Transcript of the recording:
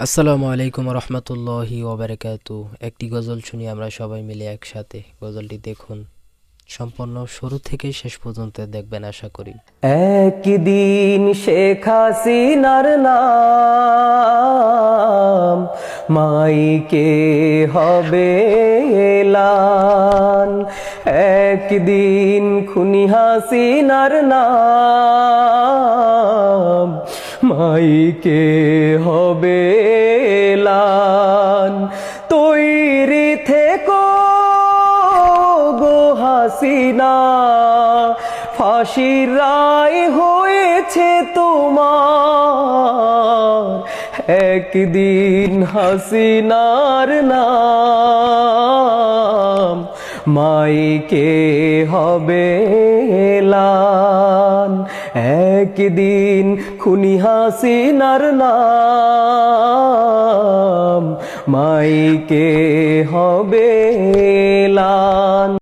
আসসালামু আলাইকুম রহমতুল্লাহি ওবারাকাতু। একটি গজল শুনি আমরা সবাই মিলে একসাথে। গজলটি দেখুন, সম্পূর্ণ শুরু থেকে শেষ পর্যন্ত দেখবেন আশা করি। একদিন শেখ হাসিনার নাম মাইকে হবে এলান। একদিন খুনি হাসিনার নাম মাইকে হবে এলান। তৈরি থেকো গো হাসিনা, ফাঁসির রায় হয়েছে তোমার। একদিন হাসিনার নাম মাইকে হবে এলান। একদিন খুনি হাসিনার নাম মাইকে হবে এলান।